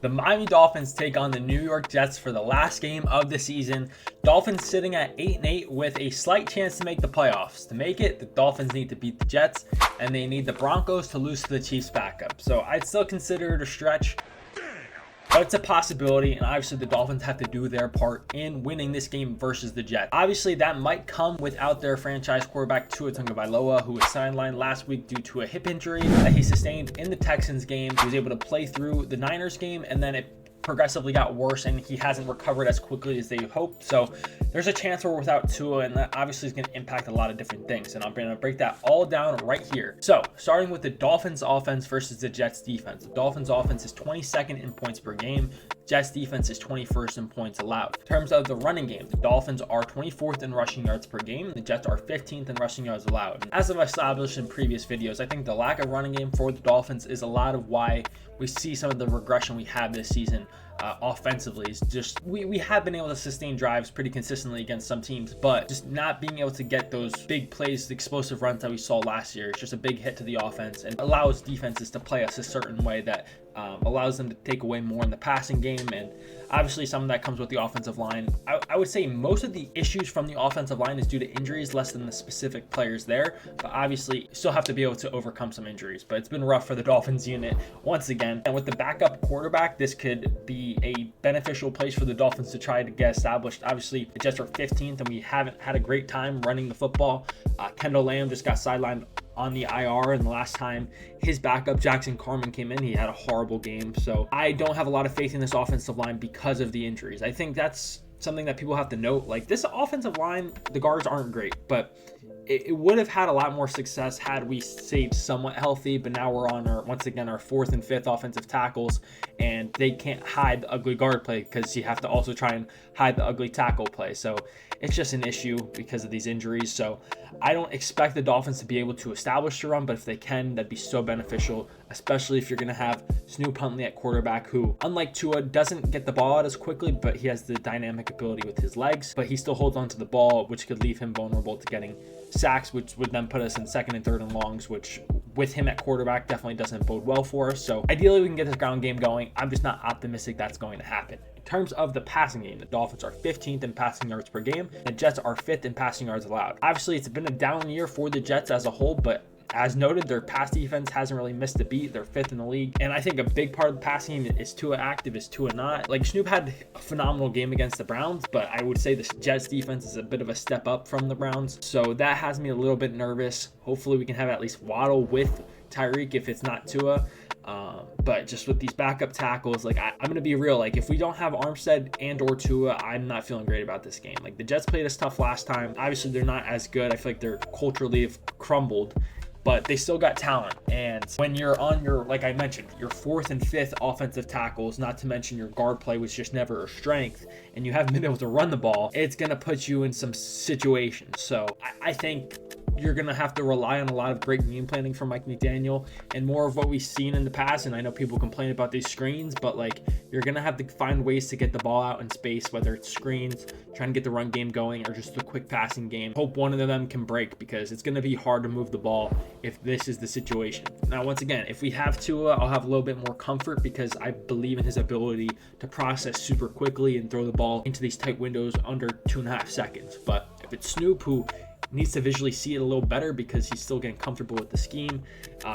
The Miami Dolphins take on the New York Jets for the last game of the season. Dolphins sitting at 8-8 with a slight chance to make the playoffs. To make it, the Dolphins need to beat the Jets, and they need the Broncos to lose to the Chiefs backup. So I'd still consider it a stretch, but it's a possibility, and obviously the Dolphins have to do their part in winning this game versus the Jets. Obviously, that might come without their franchise quarterback Tua Tagovailoa, who was sidelined last week due to a hip injury that he sustained in the Texans game. He was able to play through the Niners game, and then it progressively got worse, and he hasn't recovered as quickly as they hoped. So there's a chance we're without Tua, and that obviously is going to impact a lot of different things, and I'm going to break that all down right here. So starting with the Dolphins offense versus the Jets defense. The Dolphins offense is 22nd in points per game. Jets defense is 21st in points allowed. In terms of the running game, the Dolphins are 24th in rushing yards per game. The Jets are 15th in rushing yards allowed. And as I've established in previous videos, I think the lack of running game for the Dolphins is a lot of why we see some of the regression we have this season. Offensively, is just we have been able to sustain drives pretty consistently against some teams, but just not being able to get those big plays, the explosive runs that we saw last year. It's just a big hit to the offense and allows defenses to play us a certain way that allows them to take away more in the passing game. And obviously some of that comes with the offensive line. I would say most of the issues from the offensive line is due to injuries, less than the specific players there, but obviously still have to be able to overcome some injuries. But it's been rough for the Dolphins unit once again, and with the backup quarterback, this could be a beneficial place for the Dolphins to try to get established. Obviously the Jets are 15th, and we haven't had a great time running the football. Kendall Lamb just got sidelined on the IR, and the last time his backup Jackson Carman came in, he had a horrible game. So I don't have a lot of faith in this offensive line because of the injuries. I think that's something that people have to note. Like, this offensive line, the guards aren't great, but it would have had a lot more success had we stayed somewhat healthy. But now we're on once again our 4th and 5th offensive tackles, and they can't hide the ugly guard play because you have to also try and hide the ugly tackle play. So it's just an issue because of these injuries. So I don't expect the Dolphins to be able to establish the run, but if they can, that'd be so beneficial, especially if you're going to have Snoop Huntley at quarterback, who, unlike Tua, doesn't get the ball out as quickly, but he has the dynamic ability with his legs, but he still holds onto the ball, which could leave him vulnerable to getting sacks, which would then put us in 2nd and 3rd and longs, which with him at quarterback definitely doesn't bode well for us. So ideally we can get this ground game going. I'm just not optimistic that's going to happen. In terms of the passing game, the Dolphins are 15th in passing yards per game. The Jets are 5th in passing yards allowed. Obviously, it's been a down year for the Jets as a whole, but as noted, their pass defense hasn't really missed a beat. They're 5th in the league. And I think a big part of the passing game is Tua active, is Tua not. Like, Snoop had a phenomenal game against the Browns, but I would say the Jets defense is a bit of a step up from the Browns. So that has me a little bit nervous. Hopefully we can have at least Waddle with Tyreek if it's not Tua. But just with these backup tackles, like, I'm going to be real. Like, if we don't have Armstead and or Tua, I'm not feeling great about this game. Like, the Jets played us tough last time. Obviously, they're not as good. I feel like they're culturally have crumbled, but they still got talent. And when you're on your, like I mentioned, your 4th and 5th offensive tackles, not to mention your guard play was just never a strength, and you haven't been able to run the ball, it's going to put you in some situations. So I think you're going to have to rely on a lot of great game planning from Mike McDaniel and more of what we've seen in the past. And I know people complain about these screens, but like, you're going to have to find ways to get the ball out in space, whether it's screens, trying to get the run game going, or just the quick passing game. Hope one of them can break, because it's going to be hard to move the ball if this is the situation. Now, once again, if we have Tua, I'll have a little bit more comfort because I believe in his ability to process super quickly and throw the ball into these tight windows under 2.5 seconds. But if it's Snoop, who needs to visually see it a little better because he's still getting comfortable with the scheme,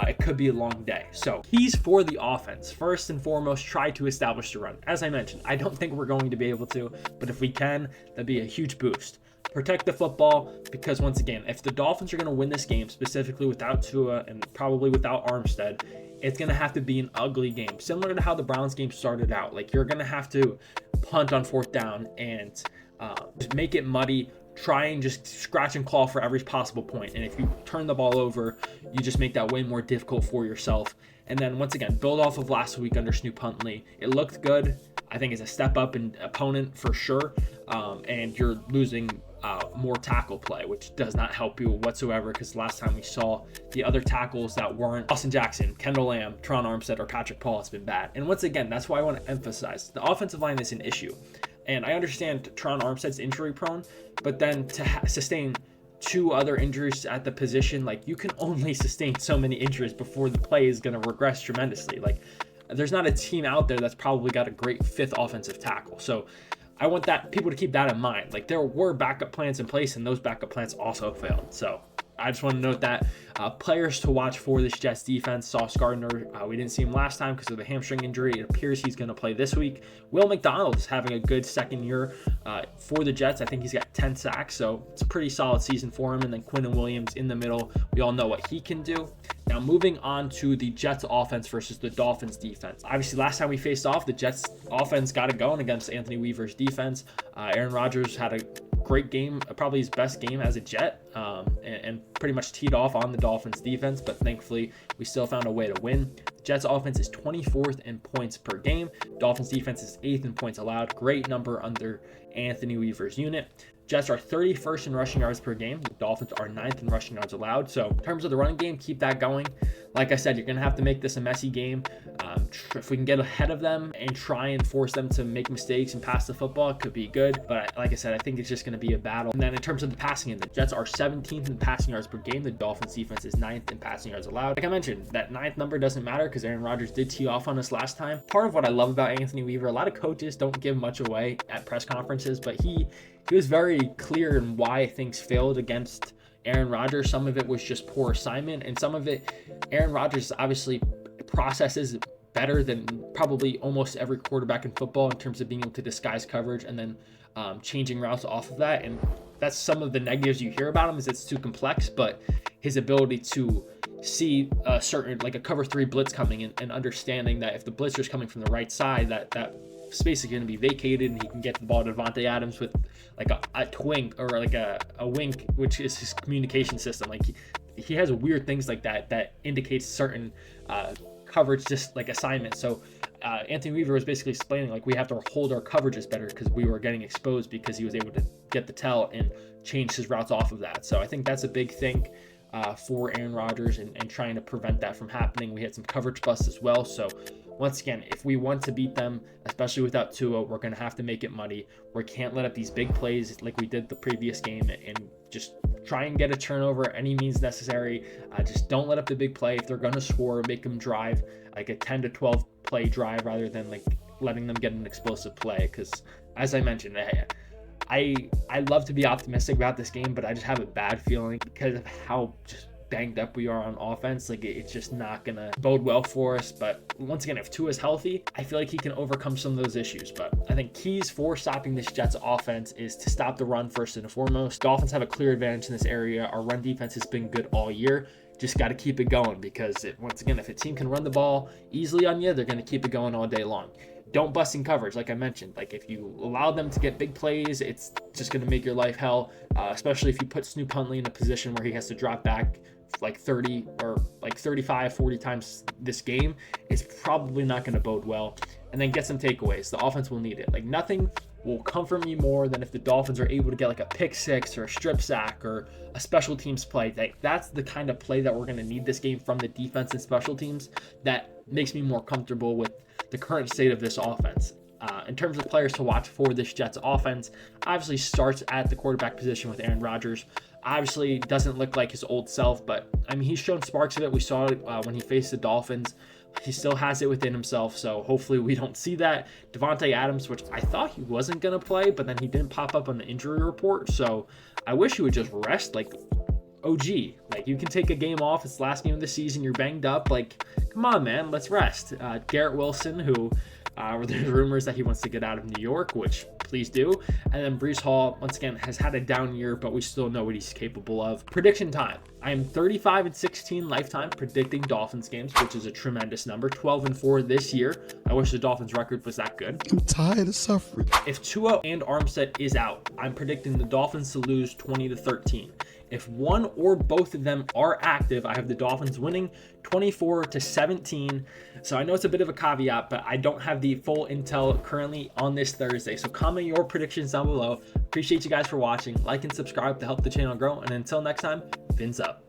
it could be a long day. So keys for the offense: first and foremost, try to establish the run. As I mentioned, I don't think we're going to be able to, but if we can, that'd be a huge boost. Protect the football, because once again, if the Dolphins are going to win this game, specifically without Tua and probably without Armstead, it's going to have to be an ugly game, similar to how the Browns game started out. Like, you're going to have to punt on 4th down and just make it muddy. Try and just scratch and claw for every possible point. And if you turn the ball over, you just make that way more difficult for yourself. And then once again, build off of last week under Snoop Huntley. It looked good. I think it's a step up in opponent for sure. And you're losing more tackle play, which does not help you whatsoever, because last time we saw the other tackles that weren't Austin Jackson, Kendall Lamb, Teron Armstead, or Patrick Paul, has been bad. And once again, that's why I want to emphasize the offensive line is an issue. And I understand Teron Armstead's injury prone, but then to sustain 2 other injuries at the position, like, you can only sustain so many injuries before the play is going to regress tremendously. Like, there's not a team out there that's probably got a great fifth offensive tackle. So I want people to keep that in mind. Like, there were backup plans in place, and those backup plans also failed. So I just want to note that. Players to watch for this Jets defense: Sauce Gardner. We didn't see him last time because of the hamstring injury. It appears he's going to play this week. Will McDonald is having a good second year for the Jets. I think he's got 10 sacks, so it's a pretty solid season for him. And then Quinnen Williams in the middle. We all know what he can do. Now, moving on to the Jets offense versus the Dolphins defense. Obviously, last time we faced off, the Jets offense got it going against Anthony Weaver's defense. Aaron Rodgers had a great game, probably his best game as a Jet, and pretty much teed off on the Dolphins defense, but thankfully we still found a way to win. The Jets offense is 24th in points per game. Dolphins defense is 8th in points allowed. Great number under Anthony Weaver's unit. Jets are 31st in rushing yards per game. The Dolphins are 9th in rushing yards allowed. So in terms of the running game, keep that going. Like I said, you're going to have to make this a messy game. If we can get ahead of them and try and force them to make mistakes and pass the football, it could be good. But like I said, I think it's just going to be a battle. And then in terms of the passing end, the Jets are 17th in passing yards per game. The Dolphins defense is 9th in passing yards allowed. Like I mentioned, that 9th number doesn't matter because Aaron Rodgers did tee off on us last time. Part of what I love about Anthony Weaver, a lot of coaches don't give much away at press conferences, but he was very clear in why things failed against Aaron Rodgers. Some of it was just poor assignment, and some of it, Aaron Rodgers obviously processes better than probably almost every quarterback in football in terms of being able to disguise coverage and then changing routes off of that. And that's some of the negatives you hear about him, is it's too complex, but his ability to see a certain, like a cover 3 blitz coming in and understanding that if the blitzer is coming from the right side, that space is going to be vacated and he can get the ball to Davante Adams with like a twink or like a wink, which is his communication system. Like he has weird things like that indicates certain coverage, just like assignment. So Anthony Weaver was basically explaining, like, we have to hold our coverages better because we were getting exposed because he was able to get the tell and change his routes off of that. So I think that's a big thing for Aaron Rodgers and trying to prevent that from happening. We had some coverage busts as well. So once again, if we want to beat them, especially without Tua, we're going to have to make it muddy. We can't let up these big plays like we did the previous game and just try and get a turnover any means necessary. Just don't let up the big play. If they're going to score, make them drive like a 10 to 12 play drive rather than like letting them get an explosive play. Because as I mentioned, I love to be optimistic about this game, but I just have a bad feeling because of how just banged up we are on offense. Like, it's just not gonna bode well for us. But once again, if Tua is healthy, I feel like he can overcome some of those issues. But I think keys for stopping this Jets offense is to stop the run first and foremost. Dolphins have a clear advantage in this area. Our run defense has been good all year. Just got to keep it going because once again, if a team can run the ball easily on you, they're going to keep it going all day long. Don't bust in coverage, like I mentioned. Like, if you allow them to get big plays, it's just going to make your life hell, especially if you put Snoop Huntley in a position where he has to drop back like 30 or like 35, 40 times this game. It's probably not going to bode well. And then get some takeaways. The offense will need it. Like, nothing will comfort me more than if the Dolphins are able to get like a pick six or a strip sack or a special teams play. Like, that's the kind of play that we're going to need this game from the defense and special teams. That makes me more comfortable with the current state of this offense. In terms of players to watch for this Jets offense, obviously starts at the quarterback position with Aaron Rodgers. Obviously doesn't look like his old self, but I mean, he's shown sparks of it. We saw it when he faced the Dolphins. He still has it within himself, so hopefully we don't see that. Davante Adams, which I thought he wasn't going to play, but then he didn't pop up on the injury report, so I wish he would just rest. Like, OG, like, you can take a game off. It's the last game of the season. You're banged up. Like, come on, man, let's rest. Garrett Wilson, who there's rumors that he wants to get out of New York, which please do. And then Breece Hall, once again, has had a down year, but we still know what he's capable of. Prediction time. I am 35-16 lifetime predicting Dolphins games, which is a tremendous number. 12-4 this year. I wish the Dolphins record was that good. I'm tired of suffering. If Tua and Armstead is out, I'm predicting the Dolphins to lose 20-13. If one or both of them are active, I have the Dolphins winning 24-17. So I know it's a bit of a caveat, but I don't have the full intel currently on this Thursday. So comment your predictions down below. Appreciate you guys for watching. Like and subscribe to help the channel grow. And until next time, fins up.